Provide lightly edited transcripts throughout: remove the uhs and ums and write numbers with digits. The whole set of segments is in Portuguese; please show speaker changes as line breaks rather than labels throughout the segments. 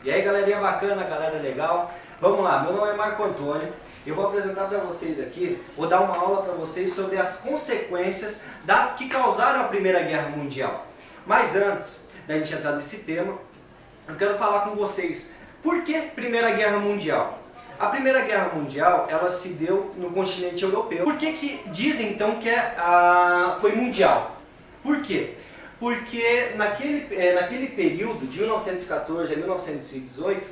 E aí, galerinha bacana, galera legal, vamos lá, meu nome é Marco Antônio, eu vou apresentar para vocês aqui, vou dar uma aula para vocês sobre as consequências que causaram a Primeira Guerra Mundial. Mas antes da gente entrar nesse tema, eu quero falar com vocês, por que Primeira Guerra Mundial? A Primeira Guerra Mundial, ela se deu no continente europeu. Por que dizem então que foi mundial? Por quê? Porque naquele período, de 1914 a 1918,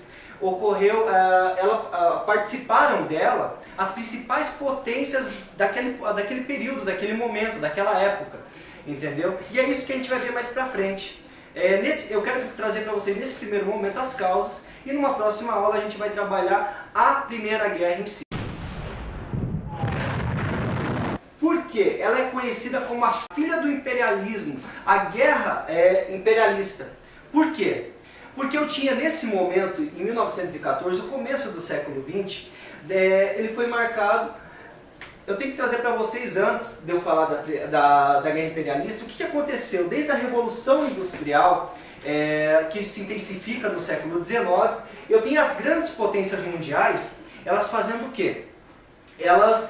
participaram dela as principais potências daquele período, daquele momento, daquela época, entendeu? E é isso que a gente vai ver mais pra frente. Eu quero trazer para vocês nesse primeiro momento as causas, e numa próxima aula a gente vai trabalhar a Primeira Guerra em si. Por quê? Ela é conhecida como a filha do imperialismo, a guerra imperialista. Por quê? Porque eu tinha nesse momento, em 1914, o começo do século XX, ele foi marcado. Eu tenho que trazer para vocês, antes de eu falar da guerra imperialista, o que aconteceu desde a Revolução Industrial, que se intensifica no século XIX. Eu tenho as grandes potências mundiais, elas fazendo o quê? Elas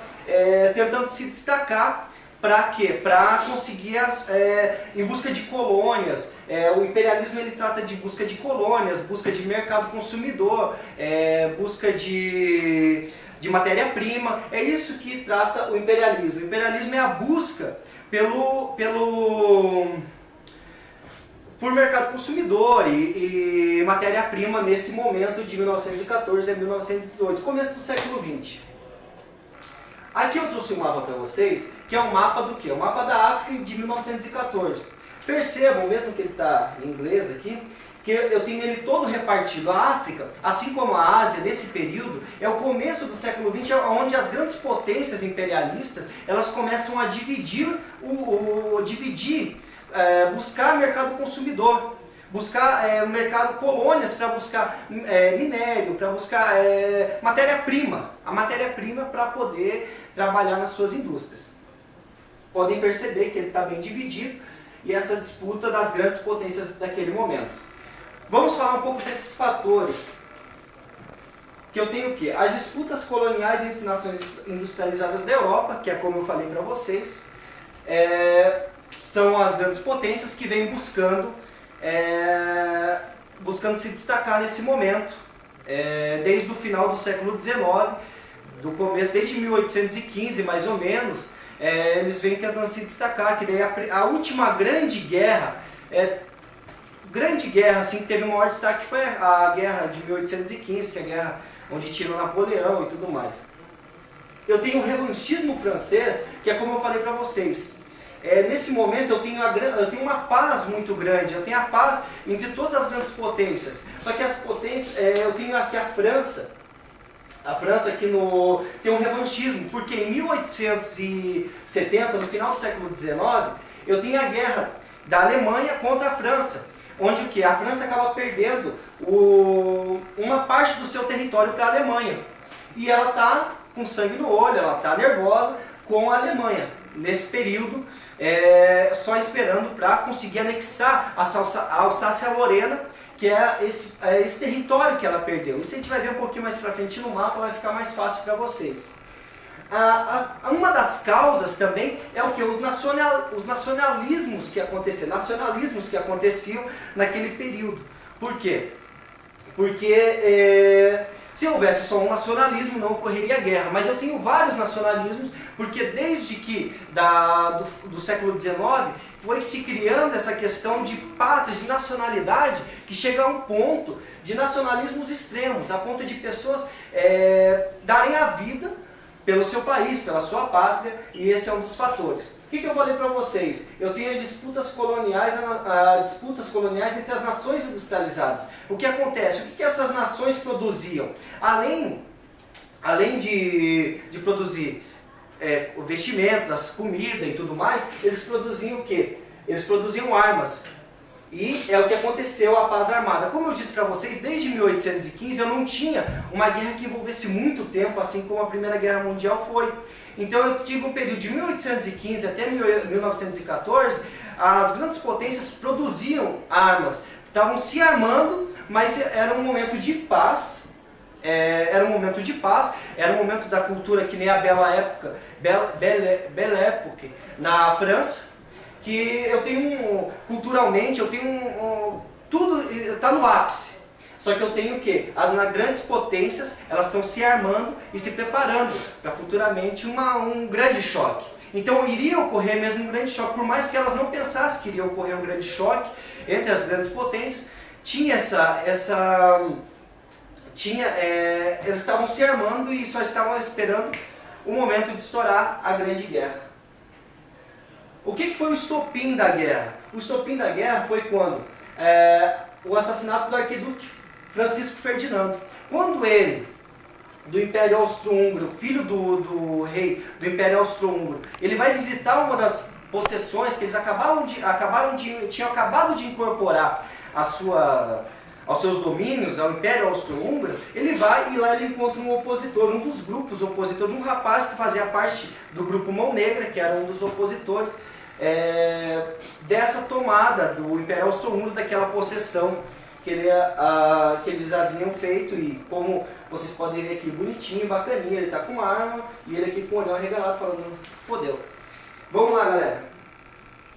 tentando se destacar. Para quê? Para conseguir, em busca de colônias. O imperialismo ele trata de busca de colônias, busca de mercado consumidor, busca de matéria-prima. É isso que trata o imperialismo. O imperialismo é a busca por mercado consumidor e matéria-prima nesse momento de 1914 a 1918, começo do século XX. Aqui eu trouxe um mapa para vocês, que é um mapa do quê? O mapa da África de 1914. Percebam, mesmo que ele está em inglês aqui, que eu tenho ele todo repartido. A África, assim como a Ásia, nesse período, é o começo do século XX, onde as grandes potências imperialistas, elas começam a buscar mercado consumidor, buscar mercado colônias para buscar minério, para buscar matéria-prima, a matéria-prima para poder trabalhar nas suas indústrias. Podem perceber que ele está bem dividido e essa disputa das grandes potências daquele momento. Vamos falar um pouco desses fatores. Que eu tenho o quê? As disputas coloniais entre nações industrializadas da Europa, que é como eu falei para vocês, são as grandes potências que vêm buscando se destacar nesse momento, desde o final do século XIX, do começo, desde 1815 mais ou menos, eles vêm tentando se destacar, que daí a última grande guerra assim, que teve o maior destaque foi a guerra de 1815, que é a guerra onde tirou Napoleão e tudo mais. Eu tenho o revanchismo francês, que é como eu falei para vocês. Nesse momento eu tenho uma paz muito grande, eu tenho a paz entre todas as grandes potências. Só que as potências, eu tenho aqui a França aqui tem um revanchismo, porque em 1870, no final do século XIX, eu tenho a guerra da Alemanha contra a França, onde o que? A França acaba perdendo uma parte do seu território para a Alemanha. E ela está com sangue no olho, ela está nervosa com a Alemanha, nesse período, só esperando para conseguir anexar a Alsácia-Lorena, que é esse território que ela perdeu. Isso a gente vai ver um pouquinho mais para frente no mapa, vai ficar mais fácil para vocês. Uma das causas também é o que? Os nacionalismos que aconteciam naquele período. Por quê? Porque se houvesse só um nacionalismo não ocorreria guerra, mas eu tenho vários nacionalismos, porque desde que do século XIX foi se criando essa questão de pátrias, de nacionalidade, que chega a um ponto de nacionalismos extremos, a ponto de pessoas darem a vida pelo seu país, pela sua pátria, e esse é um dos fatores. O que eu falei para vocês? Eu tenho as disputas coloniais entre as nações industrializadas. O que acontece? O que essas nações produziam? Além de produzir vestimentas, comida e tudo mais, eles produziam o quê? Eles produziam armas. E é o que aconteceu a paz armada. Como eu disse para vocês, desde 1815 eu não tinha uma guerra que envolvesse muito tempo, assim como a Primeira Guerra Mundial foi. Então eu tive um período de 1815 até 1914, as grandes potências produziam armas, estavam se armando mas era um momento de paz, era um momento de paz, era um momento da cultura que nem a Belle Époque na França, que eu tenho culturalmente, eu tenho tudo está no ápice. Só que eu tenho o quê? As grandes potências, elas estão se armando e se preparando para futuramente um grande choque. Então iria ocorrer mesmo um grande choque, por mais que elas não pensassem que iria ocorrer um grande choque entre as grandes potências, eles estavam se armando e só estavam esperando o momento de estourar a Grande Guerra. O que foi o estopim da guerra? O estopim da guerra foi quando o assassinato do arquiduque Francisco Ferdinando. Quando ele, do Império Austro-Húngaro, filho do rei do Império Austro-Húngaro, ele vai visitar uma das possessões que eles tinham acabado de incorporar aos seus domínios, ao Império Austro-Húngaro, ele vai e lá ele encontra um opositor, um dos grupos opositores, um rapaz que fazia parte do grupo Mão Negra, que era um dos opositores dessa tomada do Império Austro-Húngaro, daquela possessão que eles haviam feito. E como vocês podem ver aqui, bonitinho, bacaninha, ele está com arma e ele aqui com o olhão arregalado falando, fodeu. Vamos lá, galera.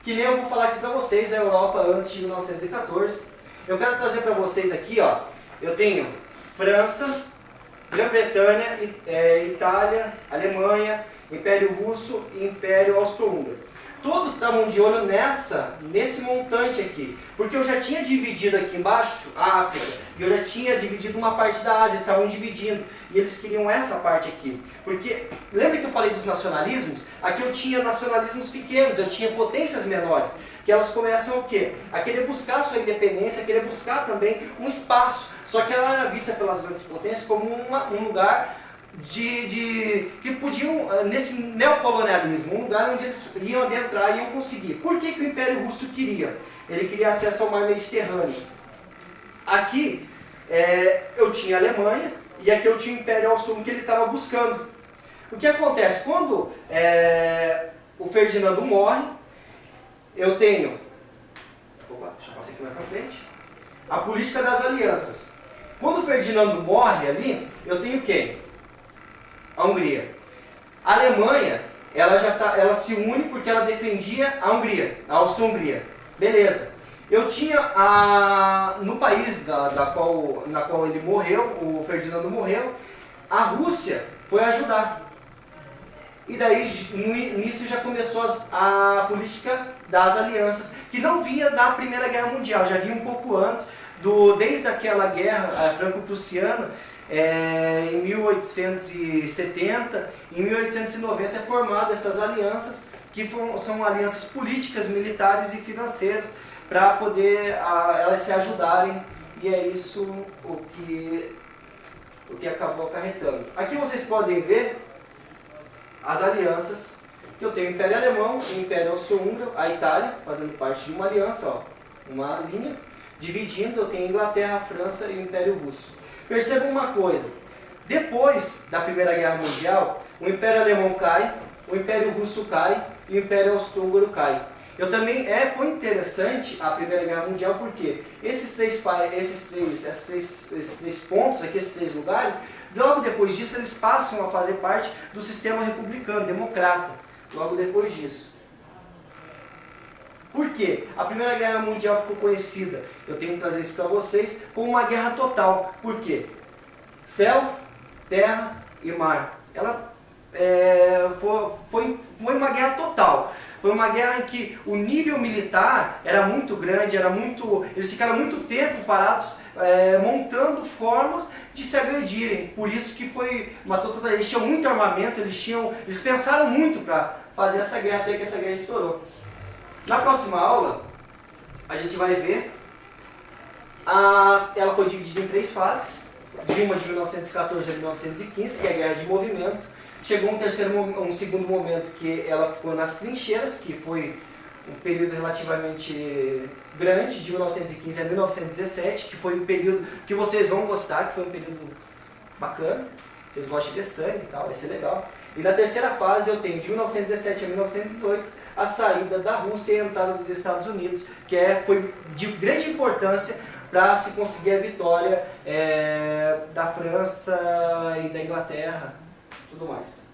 Que nem eu vou falar aqui para vocês, a Europa antes de 1914. Eu quero trazer para vocês aqui, ó, eu tenho França, Grã-Bretanha, Itália, Alemanha, Império Russo e Império Austro-Húngaro. Todos estavam de olho nesse montante aqui, porque eu já tinha dividido aqui embaixo a África, e eu já tinha dividido uma parte da Ásia, estavam dividindo, e eles queriam essa parte aqui. Porque, lembra que eu falei dos nacionalismos? Aqui eu tinha nacionalismos pequenos, eu tinha potências menores, que elas começam o quê? A querer buscar a sua independência, a querer buscar também um espaço, só que ela era vista pelas grandes potências como um lugar que podiam, nesse neocolonialismo, um lugar onde eles iam adentrar e iam conseguir. Por que o Império Russo queria? Ele queria acesso ao mar Mediterrâneo. Aqui eu tinha a Alemanha e aqui eu tinha o Império Austro-Húngaro que ele estava buscando. O que acontece? Quando o Ferdinando morre, eu tenho, deixa eu passar aqui mais para frente, a política das alianças. Quando o Ferdinando morre ali, eu tenho quem? A Hungria. A Alemanha, ela se une porque ela defendia a Hungria, a Austro-Hungria. Beleza. Eu tinha no país na qual ele morreu, o Ferdinando morreu, a Rússia foi ajudar. E daí, nisso já começou a política das alianças, que não vinha da Primeira Guerra Mundial, já vinha um pouco antes, desde aquela guerra franco-prussiana. Em 1870, em 1890 é formada essas alianças, que são alianças políticas, militares e financeiras, para poder elas se ajudarem, e é isso o que acabou acarretando. Aqui vocês podem ver as alianças, que eu tenho o Império Alemão, o Império Austro-Húngaro, a Itália, fazendo parte de uma aliança, ó, uma linha, dividindo, eu tenho a Inglaterra, a França e o Império Russo. Percebam uma coisa, depois da Primeira Guerra Mundial, o Império Alemão cai, o Império Russo cai e o Império Austro-Húngaro cai. Foi interessante a Primeira Guerra Mundial porque esses três pontos aqui, esses três lugares, logo depois disso eles passam a fazer parte do sistema republicano, democrata, logo depois disso. Por quê? A Primeira Guerra Mundial ficou conhecida, eu tenho que trazer isso para vocês, como uma guerra total. Por quê? Céu, terra e mar. Ela foi uma guerra total. Foi uma guerra em que o nível militar era muito grande, eles ficaram muito tempo parados montando formas de se agredirem. Por isso que foi uma total. Eles tinham muito armamento, eles pensaram muito para fazer essa guerra, até que essa guerra estourou. Na próxima aula, a gente vai ver, ela foi dividida em 3 fases, de 1914 a 1915, que é a Guerra de Movimento. Chegou um segundo momento que ela ficou nas trincheiras, que foi um período relativamente grande, de 1915 a 1917, que foi um período que vocês vão gostar, que foi um período bacana. Vocês gostam de ver sangue e tal, vai ser legal. E na terceira fase eu tenho de 1917 a 1918, a saída da Rússia e a entrada dos Estados Unidos, que foi de grande importância para se conseguir a vitória da França e da Inglaterra, tudo mais.